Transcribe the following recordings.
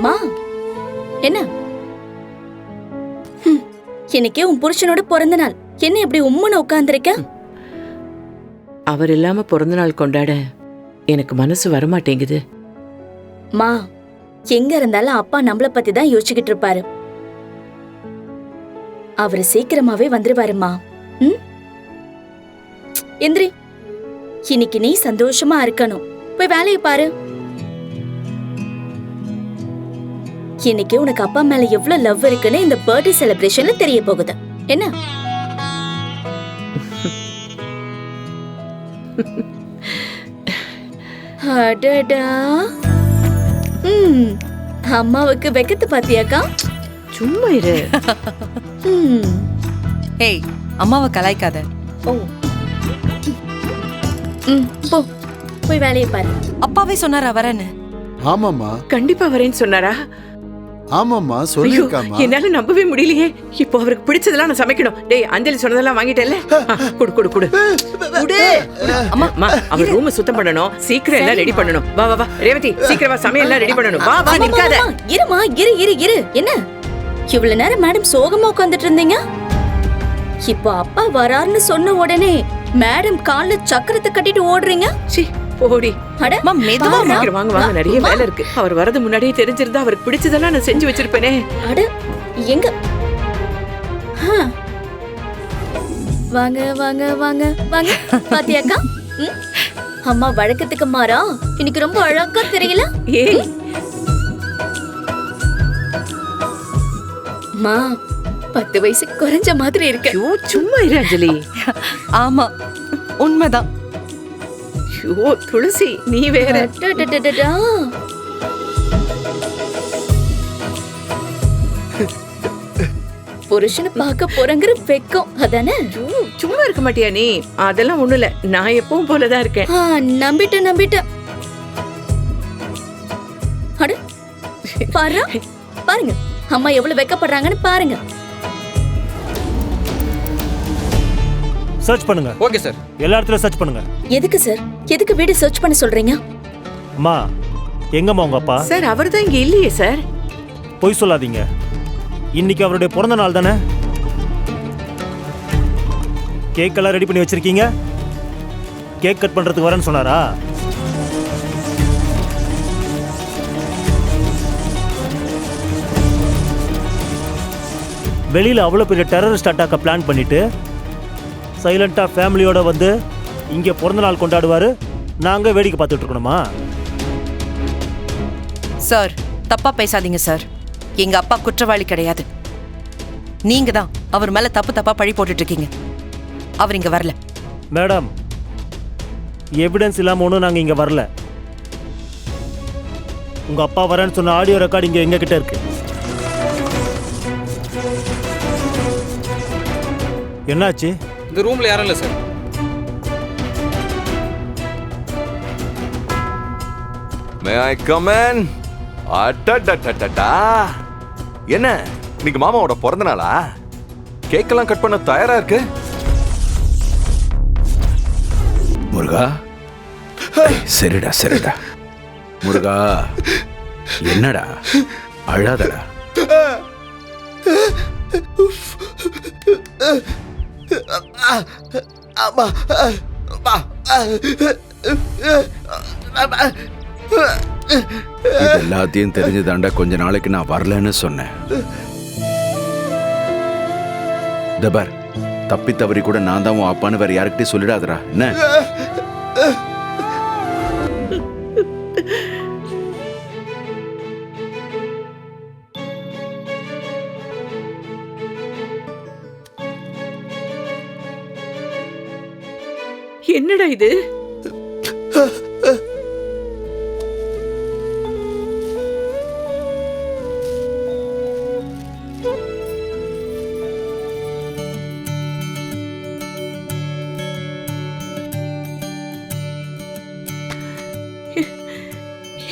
மா என்ன இன்னைக்கே உன் புருஷனோட பிறந்த நாள், என்ன இப்படி உம்முன்னு உட்கார்ந்திருக்க? அவர் இல்லாம பிறந்த நாள் கொண்டாட எனக்கு மனசு வரமாட்டேங்குது. மா எங்க இருந்தாலும் அப்பா நம்மள பத்தி தான் யோசிச்சுக்கிட்டு இருப்பாரு. அவரு சீக்கிரமாவே வந்துருவாருமா. எந்திரி, இன்னைக்கு நீ சந்தோஷமா இருக்கணும். போய் வேலையை பாரு. இன்னைக்கு உனக்கு அப்பா மேல எவ்வளவு லவ் இருக்குன்னு இந்த பர்த்டே செலிப்ரேஷன்ல தெரிய போகுது. என்ன அடடா, அம்மாவுக்கு வெக்கத்து பாத்தியாக்கா? சும்மா இரு. ஏய், அம்மாவை கலாய்க்காத. ஓ, போ போய் வேலையை பாரு. அப்பாவே சொன்னாரா வரேன்னு? ஆமாம்மா. கண்டிப்பா வரேன்னு சொன்னாரா? ஆமாம்மா, சொல்லிருக்காமா. என்னால நம்பவே முடியலையே. இப்போ அவருக்கு பிடிச்சதெல்லாம் நான் சமைக்கணும். டேய், அஞ்சலி சொன்னதெல்லாம் வாங்கிட்டேல்ல? குடு குடு குடு. அம்மா, அவர் ரூம் சுத்தம் பண்ணணும். சீக்கிரம் எல்லாம் ரெடி பண்ணணும். வா வா வா ரேவதி, சீக்கிரம் வா, சமையல் எல்லாம் ரெடி பண்ணணும். வா வா, நிக்காத. இருமா, இரு. என்ன இவ்வளவு நேரம் மேடம் சோகமா உட்கார்ந்துட்டு இருந்தீங்க? இப்போ அப்பா வராருன்னு சொன்ன உடனே மேடம் கால்ல சக்கரத்தை கட்டிட்டு ஓடுறீங்க? போடி. அட மெதுவா வாங்க வாங்க, நிறைய வேலை இருக்கு. அவர் வரது முன்னாடியே தெரிஞ்சிருந்தா அவருக்கு பிடிச்சதெல்லாம் நான் செஞ்சு வச்சிருப்பேனே. அட எங்க? வாங்க வாங்க வாங்க வாங்க. பாத்தியாக்கா, அம்மா வழக்கத்துக்கு மாறா இன்னைக்கு ரொம்ப அழகா தெரியல? ஏய் மா, 10 வயசு குறைஞ்ச மாதிரி இருக்கு. சும்மா இரு அஞ்சலி. ஆமா, உண்மைதான். ஓ துளசி, நீ வேற. புருஷனை பார்க்க போறங்கிற வெக்கம் அதானே? சும்மா இருக்க மாட்டியா நீ? அதெல்லாம் ஒண்ணு இல்ல, நான் எப்பவும் போலதான் இருக்கேன். நம்பிட்டேன். அட பாருங்க அம்மா எவ்வளவு வெக்கப்படுறாங்கன்னு பாருங்க. சர்ச் பண்ணுங்க. Okay sir. எல்லா இடத்துலயும் சர்ச் பண்ணுங்க. எதுக்கு சார்? எதுக்கு வீடு சர்ச் பண்ண சொல்றீங்க? அம்மா, எங்கம்மா உங்க அப்பா? சார், அவர்தான் இங்க இல்லையே சார். பொய் சொல்லாதீங்க. இன்னைக்கு அவருடைய பிறந்த நாள் தானே? கேக் எல்லாம் ரெடி பண்ணி வச்சிருக்கீங்க. கேக் கட் பண்றதுக்கு வரேன்னு சொன்னாரா? வெளியில அவ்வளவு பெரிய டெரரிஸ்ட் அட்டாக்க பிளான் பண்ணிட்டு சைலண்டா ஃபேமிலியோட வந்து இங்க பிறந்த நாள் கொண்டாடுவாரு, நாங்க வேடிக்கை பார்த்துட்டு இருக்கணுமா? சார், தப்பா பேசாதீங்க சார். எங்க அப்பா குற்றவாளி கிடையாது. நீங்க தான் அவர் மேல தப்பா பழி போட்டுட்டு இருக்கீங்க. அவர் இங்க வரல. மேடம், எவிடன்ஸ் இல்லாம ஒன்றும் நாங்க இங்க வரல. உங்க அப்பா வரேன்னு சொன்ன ஆடியோ ரெக்கார்டு இங்க எங்க கிட்ட இருக்கு. என்னாச்சு? இந்த ரூம்ல யாரும் இல்ல sir. May I come in? அடடடடடா. என்ன இன்னைக்கு மாமாவோட பிறந்த நாளா? கேக்கெல்லாம் கட் பண்ண தயாரா இருக்கு? முருகா, சரிடா முருகா, என்னடா அழாதடா. எல்லாத்தையும் தெரிஞ்சுதாண்டா கொஞ்ச நாளைக்கு நான் வரலன்னு சொன்னேன். தபார், தப்பி தவறி கூட நான் தான் உன் அப்பான்னு வேற யாருக்கிட்டையும் சொல்லிடாதடா. என்ன? என்னடா இது?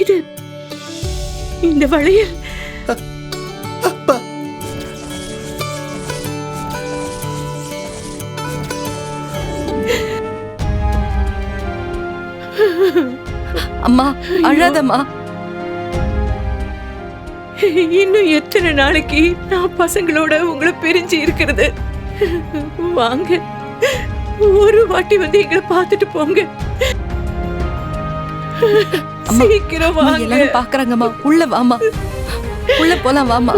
இது இந்த வளையல் அம்மா, அழாதம்மா. இன்னும் எத்தனை நாளைக்கு நான் பசங்களோட உங்களை பிரிஞ்சு இருக்கிறது? வாங்க, ஒரு வாட்டி வந்து எங்களை பார்த்துட்டு போங்க. சீக்கிரம் அம்மா, வாங்க. எல்லாரும் பாக்குறாங்கம்மா. உள்ள வாமா, உள்ள போலாம் வாமா.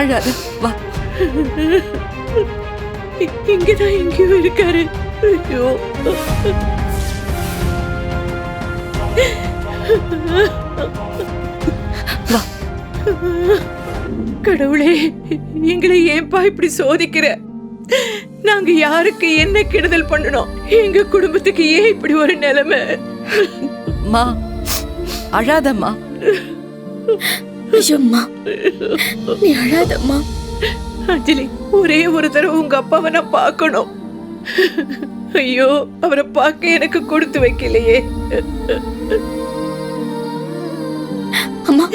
அழாத, வா. இங்கதான் எங்கேயோ இருக்காரு. ஐயோ, வா. கடவுளே, எங்களை ஏன்பா இப்படி சோதிக்கிற? நாங்க யாருக்கு என்ன கெடுதல் பண்ணணும்? எங்க குடும்பத்துக்கு ஏன் இப்படி ஒரு நிலைமை? மா, அழாதம்மா. ஐயோம்மா, நீ அழாதம்மா. அஞ்சலி, ஒரே ஒரு தடவை உங்க அப்பாவை நான் பார்க்கணும். ஐயோ, அவரை பார்க்க எனக்கு கொடுத்து வைக்கலையே. அம்மா,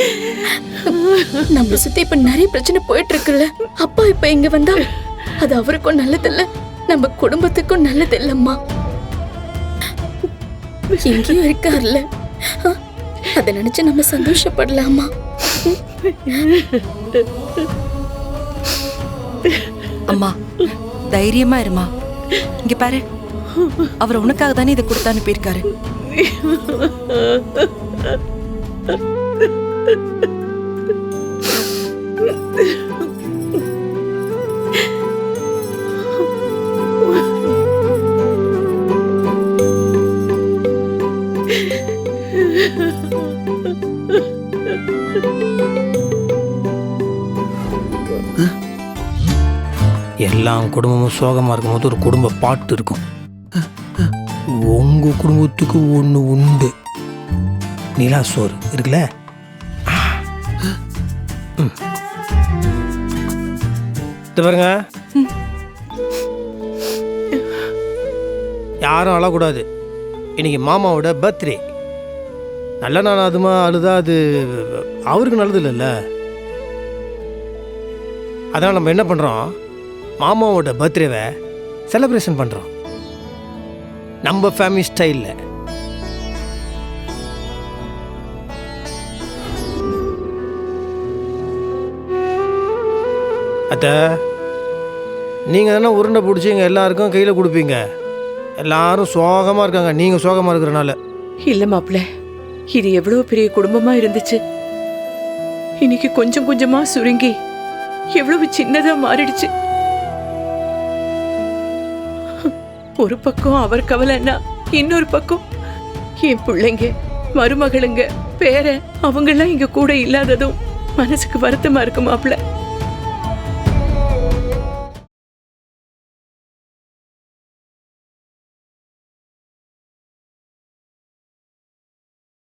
நம்ம சுத்தி இப்ப நிறைய பிரச்சனை போயிட்டு இருக்குல்ல. அப்பா இப்ப இங்க வந்தா அது அவருக்கும் நல்லதில்ல, நம்ம குடும்பத்துக்கும் நல்லது இல்லம்மா. எங்கேயும் இருக்காருல்ல, அத நினைச்சு நம்ம சந்தோஷப்படலாமா? அம்மா, தைரியமா இருமா. இங்க பாரு, அவர் உனக்காக தானே இதை கொடுத்து அனுப்பியிருக்காரு. எல்லா குடும்பமும் சோகமாக இருக்கும்போது ஒரு குடும்ப பாட்டு இருக்கும். உங்க குடும்பத்துக்கு ஒன்று உண்டு, நிலா சோறு இருக்குல்ல. இது பாருங்க, யாரும் அழக்கூடாது. இன்னைக்கு மாமாவோட பர்த்டே. நல்ல நாள் அதுமா அழுதா அது அவருக்கு நல்லது இல்லைல்ல. அதனால் நம்ம என்ன பண்ணுறோம், மாமாவோட பர்த்டேவை செலிப்ரேஷன் பண்ணுறோம் நம்ம ஃபேமிலி ஸ்டைலில். அத்தை, நீங்கள் தானே உருண்டை பிடிச்சி எங்கள் எல்லாருக்கும் கையில் கொடுப்பீங்க. எல்லாரும் சோகமாக இருக்காங்க நீங்கள் சோகமாக இருக்கிறனால. இல்ல மாப்பிள்ள, இது எவ்வளவு பெரிய குடும்பமா இருந்துச்சு, இன்னைக்கு கொஞ்சம் கொஞ்சமா சுருங்கி எவ்வளவு சின்னதா மாறிடுச்சு. ஒரு பக்கம் அவர் கவலைன்னா, இன்னொரு பக்கம் என் பிள்ளைங்க, மருமகளுங்க, பேர அவங்கெல்லாம் இங்க கூட இல்லாததும் மனசுக்கு வருத்தமா இருக்கு மாப்பிள்ள.